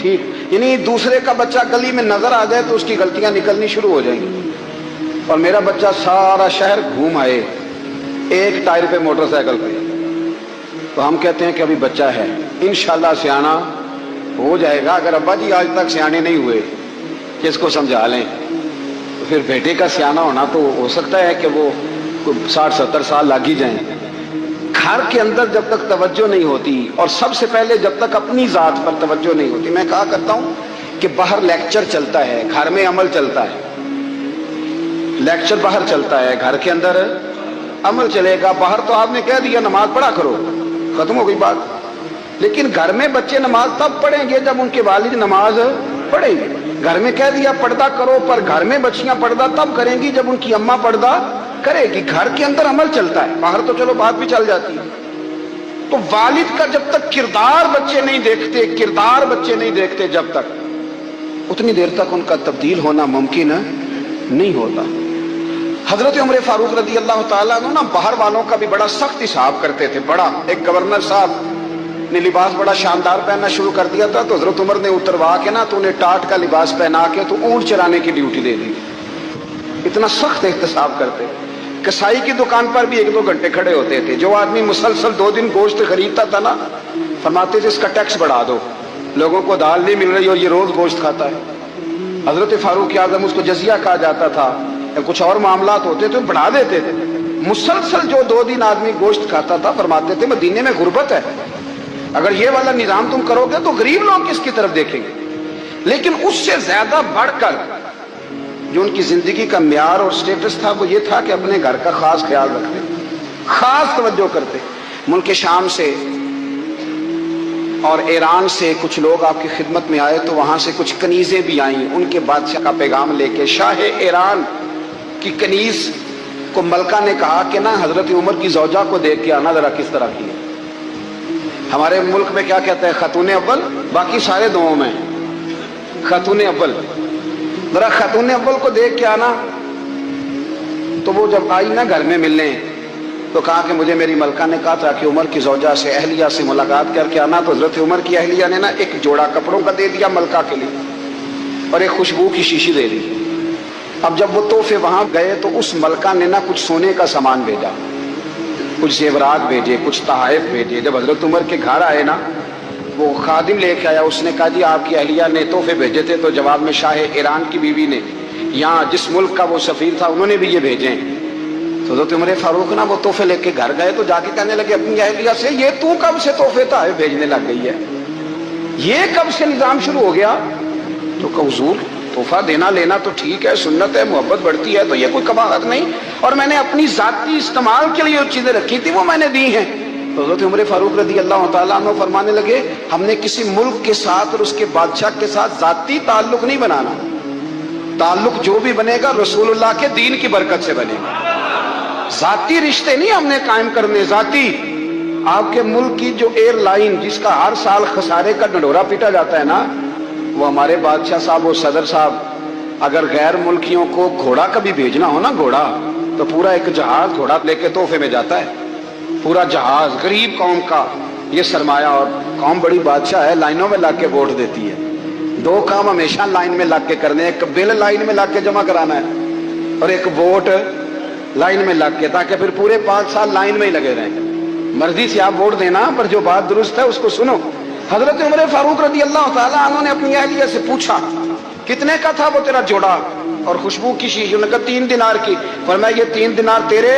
ٹھیک، یعنی دوسرے کا بچہ گلی میں نظر آ جائے تو اس کی غلطیاں نکلنی شروع ہو جائیں گی. اور میرا بچہ سارا شہر گھوم آئے ایک ٹائر پہ موٹر سائیکل پہ، تو ہم کہتے ہیں کہ ابھی بچہ ہے، انشاءاللہ سیانا ہو جائے گا. اگر ابا جی آج تک سیانے نہیں ہوئے کہ اس کو سمجھا لیں، تو پھر بیٹے کا سیانا ہونا تو ہو سکتا ہے کہ وہ 60-70 سال لگ ہی جائیں. گھر کے اندر جب تک توجہ نہیں ہوتی، اور سب سے پہلے جب تک اپنی ذات پر توجہ نہیں ہوتی، میں کہا کرتا ہوں کہ باہر لیکچر چلتا ہے، گھر میں عمل چلتا ہے. لیکچر باہر چلتا ہے، گھر کے اندر عمل چلے گا. باہر تو آپ نے کہہ دیا نماز پڑھا کرو، ختم ہو گئی بات. لیکن گھر میں بچے نماز تب پڑھیں گے جب ان کے والد نماز پڑھیں گے. گھر میں کہہ دیا پردہ کرو، پر گھر میں بچیاں پردہ تب کریں گی جب ان کی اماں پردہ کرے گی. گھر کے اندر عمل چلتا ہے، باہر تو چلو بات بھی چل جاتی ہے. تو والد کا جب تک کردار بچے نہیں دیکھتے، کردار بچے نہیں دیکھتے جب تک، اتنی دیر تک ان کا تبدیل ہونا ممکن نہیں ہوتا. حضرت عمر فاروق رضی اللہ تعالیٰ عنہ نا باہر والوں کا بھی بڑا سخت حساب کرتے تھے. بڑا ایک گورنر صاحب نے لباس بڑا شاندار پہننا شروع کر دیا تھا، تو حضرت عمر نے اتروا کے نا تو انہیں ٹاٹ کا لباس پہنا کے تو اونٹ چرانے کی ڈیوٹی دے دی. اتنا سخت احتساب کرتے. کسائی کی دکان پر بھی 1-2 گھنٹے کھڑے ہوتے تھے. جو آدمی مسلسل 2 دن گوشت خریدتا تھا نا، فرماتے تھے اس کا ٹیکس بڑھا دو، لوگوں کو دال نہیں مل رہی اور یہ روز گوشت کھاتا ہے. حضرت فاروق اعظم، اس کو جزیہ کہا جاتا تھا، یا کچھ اور معاملات ہوتے تھے بڑھا دیتے تھے. مسلسل جو 2 دن آدمی گوشت کھاتا تھا، فرماتے تھے مدینے میں غربت ہے، اگر یہ والا نظام تم کرو گے تو غریب لوگ کس کی طرف دیکھیں گے. لیکن اس سے زیادہ بڑھ کر جو ان کی زندگی کا معیار اور سٹیٹس تھا وہ یہ تھا کہ اپنے گھر کا خاص خیال رکھتے، خاص توجہ کرتے. ملک شام سے اور ایران سے کچھ لوگ آپ کی خدمت میں آئے، تو وہاں سے کچھ کنیزیں بھی آئیں ان کے بادشاہ کا پیغام لے کے. شاہ ایران کی کنیز کو ملکہ نے کہا کہ نا حضرت عمر کی زوجہ کو دیکھ کے آنا ذرا کس طرح کی ہے. ہمارے ملک میں کیا کہتے ہیں خاتون اول، باقی سارے دعاؤں میں خاتون اول. ذرا خاتون اول کو دیکھ کے آنا. تو وہ جب آئی نا گھر میں ملنے، تو کہا کہ مجھے میری ملکہ نے کہا تھا کہ عمر کی زوجہ سے، اہلیہ سے ملاقات کر کے آنا. تو حضرت عمر کی اہلیہ نے نا ایک جوڑا کپڑوں کا دے دیا ملکہ کے لیے، اور ایک خوشبو کی شیشی دے دی. اب جب وہ تحفے وہاں گئے تو اس ملکہ نے نا کچھ سونے کا سامان بھیجا، کچھ زیورات بھیجے، کچھ تحائف بھیجے. جب حضرت عمر کے گھر آئے نا، وہ خادم لے کے آیا، اس نے کہا جی آپ کی اہلیہ نے تحفے بھیجے تھے. تو جواب میں شاہ ایران کی بیوی نے، یہاں جس ملک کا وہ سفیر تھا، انہوں نے بھی یہ بھیجے. تو حضرت عمر فاروق نا وہ تحفے لے کے گھر گئے، تو جا کے کہنے لگے اپنی اہلیہ سے، یہ تو کب سے تحفے تحائف بھیجنے لگ گئی ہے، یہ کب سے نظام شروع ہو گیا؟ تو کہ حضور تحفہ دینا لینا تو ٹھیک ہے، سنت ہے، محبت بڑھتی ہے، تو یہ کوئی قباحت نہیں، اور میں نے اپنی ذاتی استعمال کے لیے جو چیزیں رکھی تھی وہ میں نے دی ہیں. تو حضرت عمر فاروق رضی اللہ تعالیٰ عنہ فرمانے لگے ہم نے کسی ملک کے ساتھ اور اس کے بادشاہ کے ساتھ ذاتی تعلق نہیں بنانا، تعلق جو بھی بنے گا رسول اللہ کے دین کی برکت سے بنے گا. ذاتی رشتے نہیں ہم نے قائم کرنے. ذاتی آپ کے ملک کی جو ایئر لائن جس کا ہر سال خسارے کا ڈنڈورا پیٹا جاتا ہے نا، وہ ہمارے بادشاہ صاحب و صدر صاحب اگر غیر ملکیوں کو گھوڑا کبھی بھیجنا ہو نا، گھوڑا، تو پورا ایک جہاز گھوڑا لے کے تحفے میں جاتا ہے. پورا جہاز غریب قوم کا یہ سرمایہ، اور قوم بڑی بادشاہ ہے، لائنوں میں لگ کے ووٹ دیتی ہے. 2 کام ہمیشہ لائن میں لگ کے کرنے، ایک بل لائن میں لگ کے جمع کرانا ہے، اور ایک ووٹ لائن میں لگ کے، تاکہ پھر پورے 5 سال لائن میں ہی لگے رہیں. مرضی سے آپ ووٹ دینا، پر جو بات درست ہے اس کو سنو. حضرت عمر فاروق رضی اللہ تعالیٰ عنہ نے اپنی اہلیہ سے پوچھا کتنے کا تھا وہ تیرا جوڑا اور خوشبو کی شیشی؟ انہوں نے کہا 3 دینار کی. فرمایا یہ 3 دینار تیرے،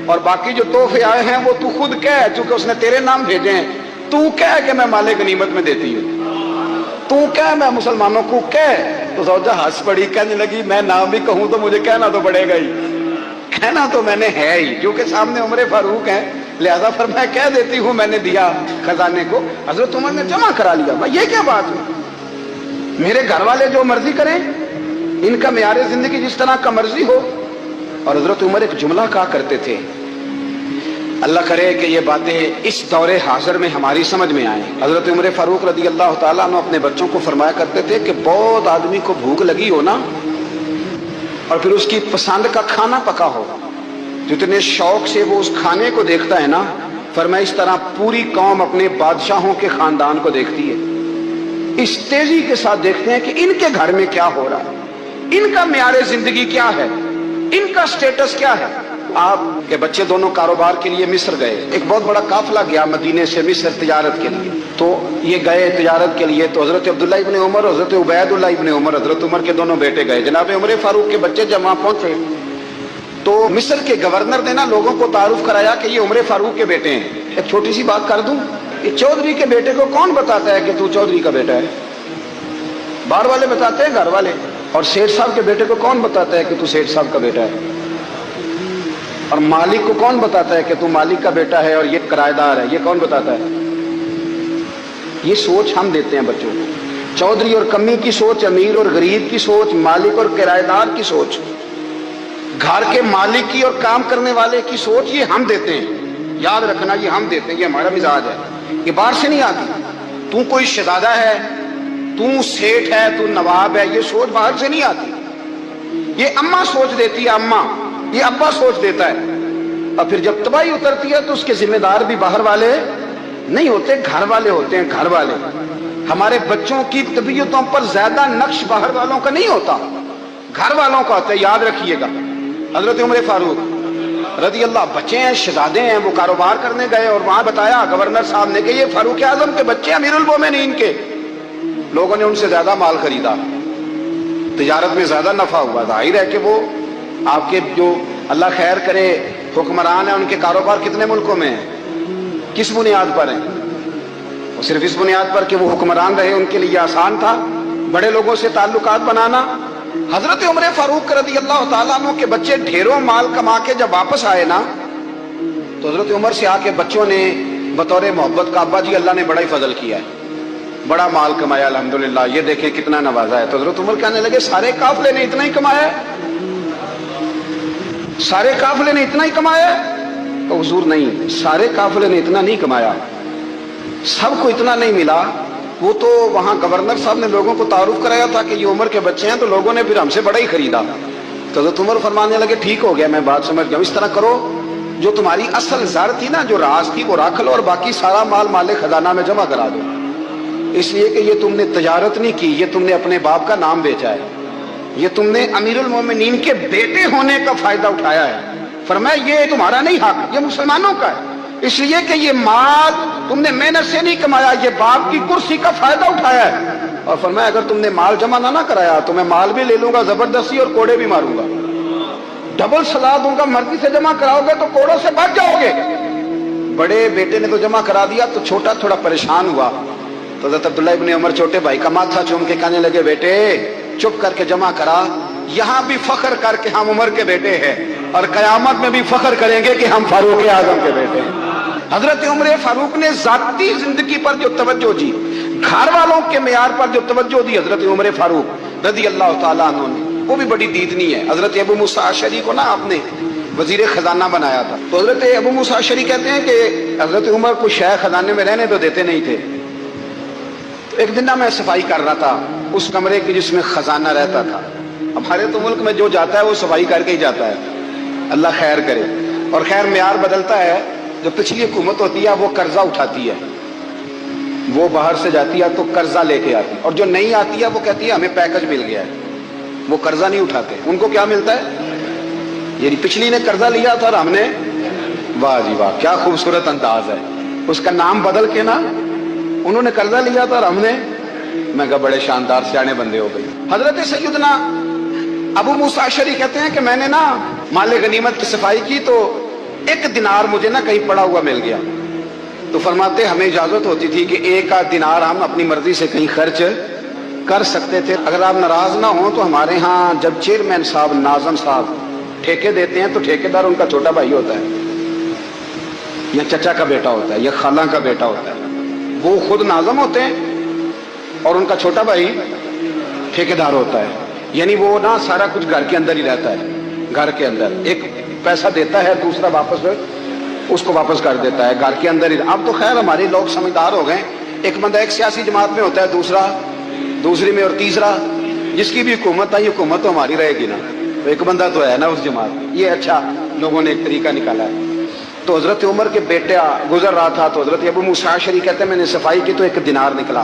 اور باقی جو تحفے آئے ہیں وہ تو خود کہہ، چونکہ اس نے تیرے نام بھیجے ہیں، تو کہہ کہ میں مال غنیمت میں دیتی ہوں، تو کہہ میں مسلمانوں کو کہہ. تو زوجہ ہنس پڑی، کہنے لگی میں نام بھی کہوں تو مجھے کہنا تو پڑے گا ہی، کہنا تو میں نے ہے ہی، جو کہ سامنے عمر فاروق ہیں، لہذا فرمایا کہہ دیتی ہوں میں نے دیا خزانے کو. حضرت عمر نے جمع کرا لیا. بھائی یہ کیا بات ہے، میرے گھر والے جو مرضی کریں، ان کا معیار زندگی جس طرح کا مرضی ہو. اور حضرت عمر ایک جملہ کہا کرتے تھے، اللہ کرے کہ یہ باتیں اس دور حاضر میں ہماری سمجھ میں آئیں. حضرت عمر فاروق رضی اللہ تعالیٰ عنہ اپنے بچوں کو فرمایا کرتے تھے کہ بہت آدمی کو بھوک لگی ہو نا، اور پھر اس کی پسند کا کھانا پکا ہو، جتنے شوق سے وہ اس کھانے کو دیکھتا ہے نا، فرمایا اس طرح پوری قوم اپنے بادشاہوں کے خاندان کو دیکھتی ہے. اس تیزی کے ساتھ دیکھتے ہیں کہ ان کے گھر میں کیا ہو رہا ہے، ان کا معیار زندگی کیا ہے، ان کا سٹیٹس کیا ہے۔ آپ کے بچے دونوں کاروبار کے لیے مصر گئے، ایک بہت بڑا قافلہ گیا مدینے سے مصر تجارت کے لیے، تو یہ گئے تجارت کے لیے، تو حضرت عبداللہ ابن عمر، حضرت عبید اللہ ابن عمر، حضرت عمر کے دونوں بیٹے گئے، جناب عمر فاروق کے بچے جب وہاں پہنچے تو مصر کے گورنر نے نا لوگوں کو تعارف کرایا کہ یہ عمر فاروق کے بیٹے ہیں۔ ایک چھوٹی سی بات کر دوں، یہ چودھری کے بیٹے کو کون بتاتا ہے کہ تو چودھری کا بیٹا ہے؟ باہر والے بتاتے ہیں، گھر والے۔ اور سیٹھ صاحب کے بیٹے کو کون بتاتا ہے کہ تو سیٹھ صاحب کا بیٹا ہے؟ اور مالک کو کون بتاتا ہے کہ تو مالک کا بیٹا ہے اور یہ کرایہ دار ہے؟ یہ کون بتاتا ہے؟ یہ سوچ ہم دیتے ہیں بچوں کو، چودھری اور کمی کی سوچ، امیر اور غریب کی سوچ، مالک اور کرایہ دار کی سوچ، گھر کے مالک کی اور کام کرنے والے کی سوچ، یہ ہم دیتے ہیں۔ یاد رکھنا، یہ ہم دیتے ہیں، یہ ہمارا مزاج ہے، یہ باہر سے نہیں آتی۔ تو کوئی شہزادہ ہے، تو سیٹھ ہے، تو نواب ہے، یہ سوچ باہر سے نہیں آتی، یہ اماں سوچ دیتی ہے، اماں، یہ ابا سوچ دیتا ہے۔ اور پھر جب تباہی اترتی ہے تو اس کے ذمہ دار بھی باہر والے نہیں ہوتے، گھر والے ہوتے ہیں، گھر والے۔ ہمارے بچوں کی طبیعتوں پر زیادہ نقش باہر والوں کا نہیں ہوتا، گھر والوں کا ہوتا ہے، یاد رکھیے گا۔ حضرت عمر فاروق رضی اللہ بچے ہیں، شہزادے ہیں، وہ کاروبار کرنے گئے اور وہاں بتایا گورنر صاحب نے کہ یہ فاروق اعظم کے بچے، امیر المومنین کے۔ لوگوں نے ان سے زیادہ مال خریدا، تجارت میں زیادہ نفع ہوا۔ ظاہر ہے کہ وہ آپ کے جو اللہ خیر کرے حکمران ہیں، ان کے کاروبار کتنے ملکوں میں ہیں، کس بنیاد پر ہیں؟ وہ صرف اس بنیاد پر کہ وہ حکمران رہے، ان کے لیے آسان تھا بڑے لوگوں سے تعلقات بنانا۔ حضرت عمر فاروق رضی اللہ تعالیٰ عنہ کے بچے ڈھیروں مال کما کے جب واپس آئے نا، تو حضرت عمر سے آ کے بچوں نے بطور محبت کا، ابا جی اللہ نے بڑا ہی فضل کیا ہے، بڑا مال کمایا الحمدللہ، یہ دیکھیں کتنا نوازا ہے۔ تو حضرت عمر کہنے لگے سارے قافلے نے اتنا ہی کمایا ہے؟ سارے قافلے نے اتنا ہی کمایا ہے؟ تو حضور نہیں، سارے قافلے نے اتنا نہیں کمایا، سب کو اتنا نہیں ملا۔ وہ تو وہاں گورنر صاحب نے لوگوں کو تعارف کرایا تھا کہ یہ عمر کے بچے ہیں، تو لوگوں نے پھر ہم سے بڑا ہی خریدا۔ تو حضرت عمر فرمانے لگے ٹھیک ہو گیا، میں بات سمجھ گیا ہوں، اس طرح کرو، جو تمہاری اصل زر تھی نا، جو راز تھی، وہ رکھ لو اور باقی سارا مال مال خزانہ میں جمع کرا دو، اس لیے کہ یہ تم نے تجارت نہیں کی، یہ تم نے اپنے باپ کا نام بیچا ہے، یہ تم نے امیر المومنین کے بیٹے ہونے کا فائدہ اٹھایا ہے۔ فرمایا یہ تمہارا نہیں حق، یہ مسلمانوں کا ہے، اس لیے کہ یہ مال تم نے محنت سے نہیں کمایا، یہ باپ کی کرسی کا فائدہ اٹھایا ہے۔ اور فرمایا اگر تم نے مال جمع نہ کرایا تو میں مال بھی لے لوں گا زبردستی اور کوڑے بھی ماروں گا، ڈبل سزا دوں گا، مرضی سے جمع کراؤ گے تو کوڑوں سے بچ جاؤ گے۔ بڑے بیٹے نے تو جمع کرا دیا، تو چھوٹا تھوڑا پریشان ہوا، تو حضرت عبداللہ ابن عمر چھوٹے بھائی کا ماتھا چوم کے کہنے لگے بیٹے چپ کر کے جمع کرا، یہاں بھی فخر کر کے ہم عمر کے بیٹے ہیں اور قیامت میں بھی فخر کریں گے کہ ہم فاروق اعظم کے بیٹے ہیں۔ حضرت عمر فاروق نے ذاتی زندگی پر جو توجہ دی، گھر والوں کے معیار پر جو توجہ دی حضرت عمر فاروق رضی اللہ تعالیٰ عنہ نے، وہ بھی بڑی دیدنی ہے۔ حضرت ابو موسیٰ اشعری کو نا آپ نے وزیر خزانہ بنایا تھا، تو حضرت ابو موسیٰ اشعری کہتے ہیں کہ حضرت عمر کو شیخ خزانے میں رہنے تو دیتے نہیں تھے۔ ایک دن میں صفائی کر رہا تھا اس کمرے کی جس میں خزانہ رہتا تھا، ہمارے تو ملک میں جو جاتا ہے وہ صفائی کر کے ہی جاتا ہے، اللہ خیر کرے، اور خیر معیار بدلتا ہے۔ جو پچھلی حکومت ہوتی ہے وہ قرضہ اٹھاتی ہے، وہ باہر سے جاتی ہے تو قرضہ لے کے آتی ہے، اور جو نہیں آتی ہے وہ کہتی ہے ہمیں پیکج مل گیا ہے، وہ قرضہ نہیں اٹھاتے۔ ان کو کیا ملتا ہے؟ یعنی پچھلی نے قرضہ لیا تھا اور ہم نے، واہ جی واہ کیا خوبصورت انداز ہے، اس کا نام بدل کے نا، انہوں نے قرضہ لیا تھا اور ہم نے، میں کہا بڑے شاندار سیانے بندے ہو گئے۔ حضرت سیدنا ابو موسیٰ اشعری کہتے ہیں کہ میں نے نا مال غنیمت کی صفائی کی تو ایک دینار مجھے نا کہیں پڑا ہوا مل گیا، تو فرماتے ہمیں اجازت ہوتی تھی کہ ایک آدھ دینار ہم اپنی مرضی سے کہیں خرچ کر سکتے تھے، اگر آپ ناراض نہ ہوں تو ہمارے ہاں جب چیئرمین صاحب، ناظم صاحب ٹھیکے دیتے ہیں تو ٹھیکیدار ان کا چھوٹا بھائی ہوتا ہے یا چچا کا بیٹا ہوتا ہے یا خالہ کا بیٹا ہوتا ہے، وہ خود ناظم ہوتے ہیں اور ان کا چھوٹا بھائی ٹھیکیدار ہوتا ہے، یعنی وہ نا سارا کچھ گھر کے اندر ہی رہتا ہے، گھر کے اندر ایک پیسہ دیتا ہے، دوسرا واپس اس کو واپس کر دیتا ہے، گھر کے اندر ہی۔ اب تو خیر ہمارے لوگ سمجھدار ہو گئے، ایک بندہ ایک سیاسی جماعت میں ہوتا ہے، دوسرا دوسری میں، اور تیسرا جس کی بھی حکومت ہے، یہ حکومت تو ہماری رہے گی نا، ایک بندہ تو ہے نا اس جماعت میں، یہ اچھا لوگوں نے ایک طریقہ نکالا ہے۔ تو حضرت عمر کے بیٹا گزر رہا تھا، تو حضرت ابو موسیٰ اشعری کہتے ہیں میں نے صفائی کی تو ایک دینار نکلا،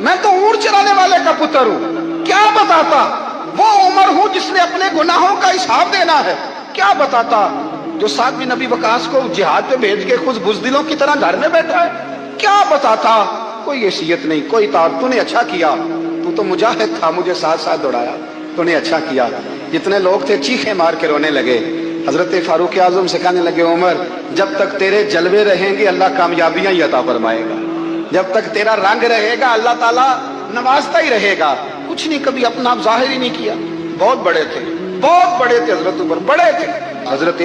میں تو اونٹ چرانے والے کا پتر ہوں، کیا بتاتا؟ وہ عمر ہوں جس نے اپنے گناہوں کا حساب دینا ہے، کیا بتاتا؟ جو سعد بن نبی وقاص کو جہاد پہ بھیج کے خود بزدلوں کی طرح گھر میں بیٹھا ہے، کیا بتاتا؟ کوئی حیثیت نہیں، کوئی طاقت۔ تو نے اچھا کیا، تو مجاہد تھا، مجھے ساتھ ساتھ دوڑایا، تو نے اچھا کیا۔ جتنے لوگ تھے چیخیں مار کے رونے لگے۔ حضرت فاروق اعظم سے کہنے لگے عمر جب تک تیرے جلوے رہیں گے اللہ کامیابیاں ہی عطا فرمائے گا، جب تک تیرا رنگ رہے گا اللہ تعالیٰ نوازتا ہی رہے گا۔ کچھ نہیں، کبھی اپنا آپ ظاہر ہی نہیں کیا۔ بہت بڑے تھے، بہت بڑے تھے حضرت عمر، بڑے تھے۔ حضرت